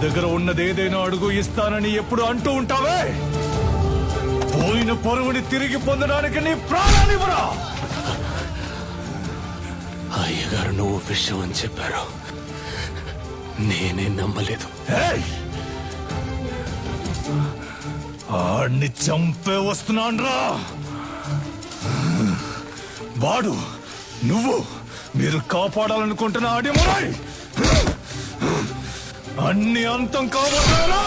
దగ్గర ఉన్నది ఏదైనా అడుగు ఇస్తానని ఎప్పుడు అంటూ ఉంటావే. పోయిన పరువుని తిరిగి పొందడానికి నీ ప్రాణానివ్వరా. అయ్యగారు నువ్వు విషయం అని చెప్పారు, నేనే నమ్మలేదు. ఆడిని చంపే వస్తున్నాన్రా. వాడు నువ్వు మీరు కాపాడాలనుకుంటున్న ఆడిమరాయ్ అన్ని అంతం కావట్లేరా.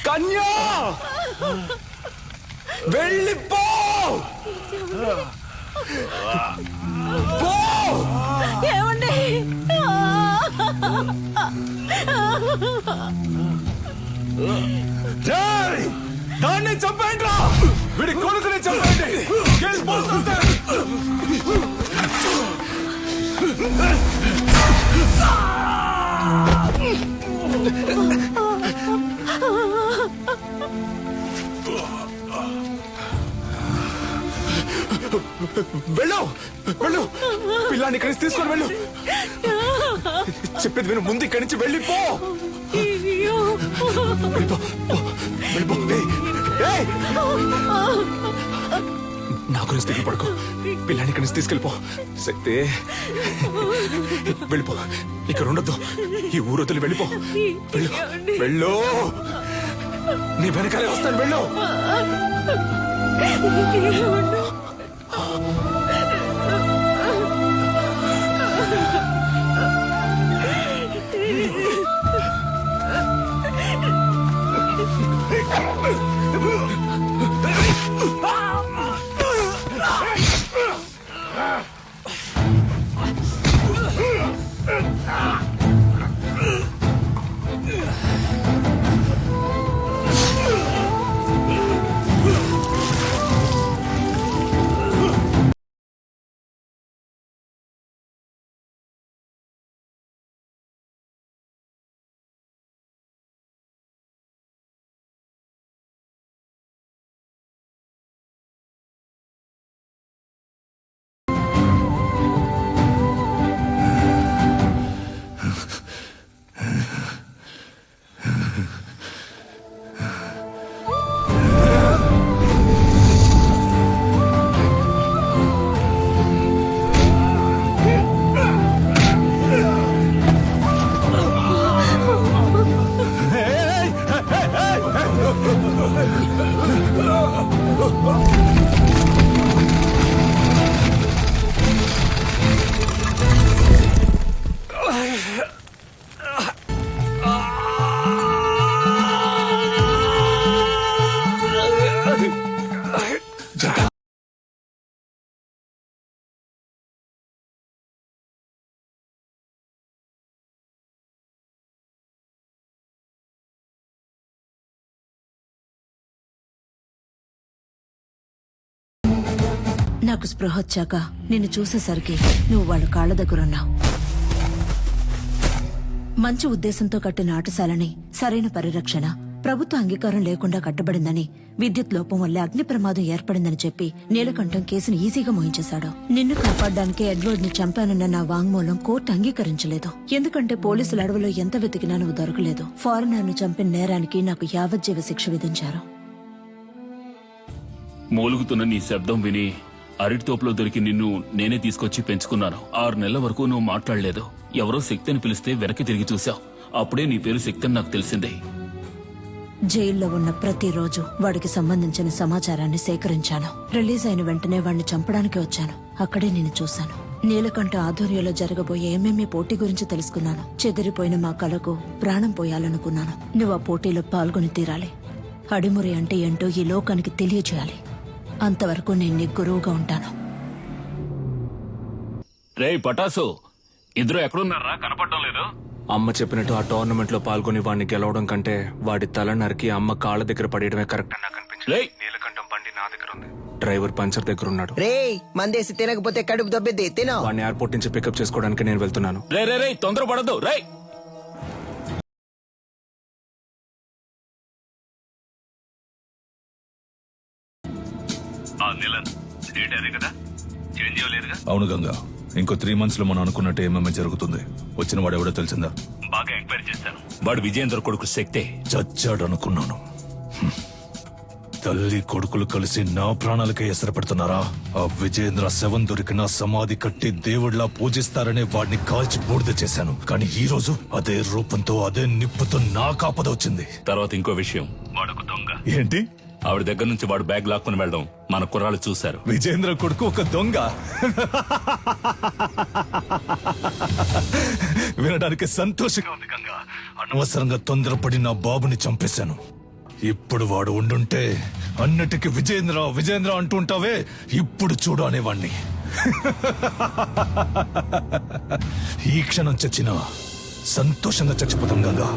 కన్యా వెళ్ళిపో. ఏమండి దాన్ని చంపేయండి రా. వీడి కొడుకుని చంపేయండి. వెళ్ళు వెళ్ళు, పిల్లాన్ని ఇక్కడి నుంచి తీసుకొని వెళ్ళు. చెప్పేది విను, ముందు ఇక్కడి నుంచి వెళ్ళిపో. వెళ్ళిపో, వెళ్ళిపో. ఏయ్, నా గురించి దిగులు పడుకో. పిల్లాన్ని ఇక్కడి నుంచి తీసుకెళ్ళిపో. శక్తి వెళ్ళిపో, ఇక్కడ ఉండొద్దు. ఈ ఊరు వదిలి వెళ్ళిపో. వెళ్ళు వెళ్ళు, నీ వెనకాలే వస్తాను. వెళ్ళు. నాకు స్పృహ వచ్చాక నిన్ను చూసేసరికి నువ్వు వాళ్ళ కాళ్ళ దగ్గరున్నావు. మంచి ఉద్దేశంతో కట్టిన ఆటశాలని, సరైన పరిరక్షణ, ప్రభుత్వ అంగీకారం లేకుండా కట్టబడిందని, విద్యుత్ లోపం వల్ల అగ్ని ప్రమాదం ఏర్పడిందని చెప్పి నీలకంఠం కేసును ఈజీగా మోయించేశాడు. నిన్ను కాపాడడానికే ఎడ్వర్డ్ ని చంపానన్న నా వాంగ్మూలం కోర్టు అంగీకరించలేదు. ఎందుకంటే పోలీసుల అడవిలో ఎంత వెతికినా నువ్వు దొరకలేదు. ఫారినర్ ను చంపిన నేరానికి నాకు యావజ్జీవ శిక్ష విధించారు. మూలుగుతున్న నీ శబ్దం విని అరటి తోపులో దొరికి నిన్ను నేనే తీసుకొచ్చి పెంచుకున్నాను. 6 నెలల వరకు నువ్వు మాట్లాడలేదు. ఎవరో శక్తిని పిలిస్తే వెనక్కి తిరిగి చూశావు. అప్పుడే నీ పేరు శక్తి అని నాకు తెలిసిందే. జైల్లో ఉన్న ప్రతిరోజు వాడికి సంబంధించిన సమాచారాన్ని సేకరించాను. రిలీజ్ అయిన వెంటనే వాడిని చంపడానికి వచ్చాను. అక్కడే నేను చూశాను. నీలకంఠ ఆధ్వర్యంలో జరగబోయే ఎంఎంఏ పోటీ గురించి తెలుసుకున్నాను. చెదిరిపోయిన మా కళకు ప్రాణం పోయాలనుకున్నాను. నువ్వు ఆ పోటీలో పాల్గొని తీరాలి. అడిమురి అంటే ఏంటో ఈ లోకానికి తెలియజేయాలి. అంతవరకు నేను నీ గురువుగా ఉంటాను. రేయ్ పటాసు, ఇద్దరు ఎక్కడున్నారా? కనపడడం లేదు. అమ్మ చెప్పినట్టు ఆ టోర్నమెంట్ లో పాల్గొని వాడిని గెలవడం కంటే వాడి తల నరికి అమ్మ కాళ్ళ దగ్గర పడేయడమే కరెక్ట్ అని నాకు అనిపించింది. రేయ్, నీలకంఠం బండి నా దగ్గర ఉంది. డ్రైవర్ పంచర్ దగ్గర ఉన్నాడు. రేయ్ మందేసి తినకపోతే కడుపు దొబ్బెద్ది తినో. వాడిని ఎయిర్పోర్ట్ నుంచి పికప్ చేసుకోవడానికి నేను వెళ్తున్నాను. రే రే రే తొందర పడద్దు. రేయ్ అవును గంగా, ఇంకో 3 months లో మనం అనుకున్నట్టు ఏమేమి జరుగుతుంది. వచ్చిన వాడు ఎవడో తెలిసిందా? బాగా ఎంక్వైరీ చేశాను. వాడు విజయేంద్ర కొడుకు శక్తే. చచ్చాడు అనుకున్నాను. తల్లి కొడుకులు కలిసి నా ప్రాణాలకే ఎసరు పెడుతున్నారా? ఆ విజయేంద్ర శవం దొరికిన సమాధి కట్టి దేవుడిలా పూజిస్తారనే వాడిని కాల్చి బూడిద చేశాను. కానీ ఈ రోజు అదే రూపంతో అదే నిప్పుతో నా కాపద వచ్చింది. తర్వాత ఇంకో విషయం, వాడొక దొంగ. ఏంటి? ఆవిడ దగ్గర నుంచి వాడు బ్యాగ్ లాక్కుని వెళ్ళడం మన కుర్రాళ్ళు చూశారు. విజేంద్ర కొడుకు ఒక దొంగ? వినడానికి సంతోషంగా ఉంది గంగా. అనవసరంగా తొందరపడి నా బాబుని చంపేశాను. ఇప్పుడు వాడు ఉండుంటే అన్నిటికీ విజేంద్ర విజేంద్ర అంటుంటావే, ఇప్పుడు చూడు అనేవాణ్ణి. ఈ క్షణం చచ్చినా సంతోషంగా చచ్చిపోతాం గంగా.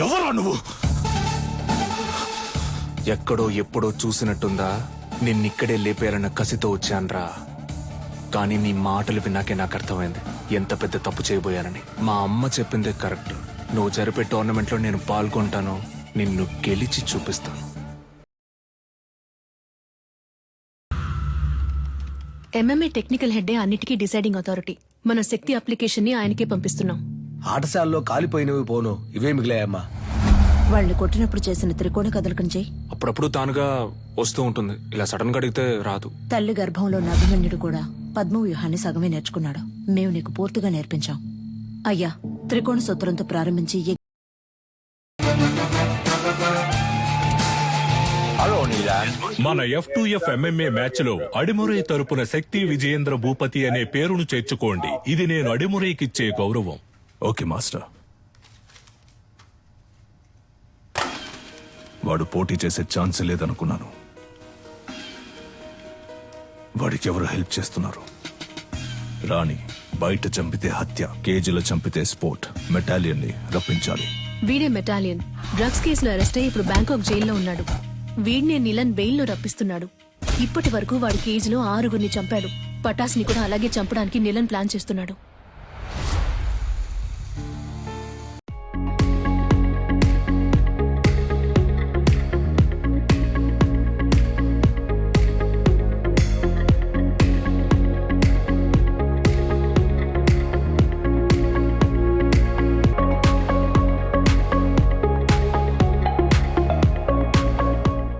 ఎవరా నువ్వు? ఎక్కడో ఎప్పుడో చూసినట్టుందా? నిన్నిక్కడే లేపేయాలన్న కసితో వచ్చాన్రా. కానీ నీ మాటలు విన్నాకే నాకు అర్థమైంది ఎంత పెద్ద తప్పు చేయబోయానని. మా అమ్మ చెప్పిందే కరెక్ట్. నువ్వు జరిపే టోర్నమెంట్ లో నేను పాల్గొంటాను, నిన్ను గెలిచి చూపిస్తాను. ఎంఎంఏ టెక్నికల్ హెడ్డే అన్నిటికీ డిసైడింగ్ అథారిటీ. మన శక్తి అప్లికేషన్ ని ఆయనకే పంపిస్తున్నాం. ఆటశాలలో కాలిపోయినవి పోను, ఇవే మిగిలాయమ్మా. వాళ్ళని కొట్టినప్పుడు చేసిన త్రికోణ కదలకం చెయ్యి. అప్పుడప్పుడు తానుగా వస్తూ ఉంటుంది, ఇలా సడన్ గా అడిగితే రాదు. తల్లి గర్భంలో ఉన్న అభిమన్యుడు కూడా పద్మవ్యూహాన్ని సగమే నేర్చుకున్నాడు. మేము నీకు పూర్తిగా నేర్పించాం. అయ్యా, త్రికోణ సూత్రంతో ప్రారంభించి మన F2F MMA మ్యాచ్ లో అడిమురై తరపున శక్తి విజయేంద్ర భూపతి అనే పేరును చేర్చుకోండి. ఇది నేను అడిమురైకిచ్చే గౌరవం. Okay master. వాడు పోటీ చేసే ఛాన్స్ లేదనుకున్నాను. వాడికి ఎవరు హెల్ప్ చేస్తున్నారు? రాణి బయట చంపితే హత్య, కేజీలో చంపితే స్పోర్ట్. మెటాలియన్ ని రప్పించాలి. వీడే మెటాలియన్. డ్రగ్స్ కేసులో అరెస్ట్ అయ్యి ఇప్పుడు బ్యాంకాక్ జైల్లో ఉన్నాడు. వీడినే నిలన్ బెయిల్లో రప్పిస్తున్నాడు. ఇప్పటి వరకు వాడి కేజీలో 6గురిని చంపాడు. పటాస్ని కూడా అలాగే చంపడానికి నిలన్ ప్లాన్ చేస్తున్నాడు.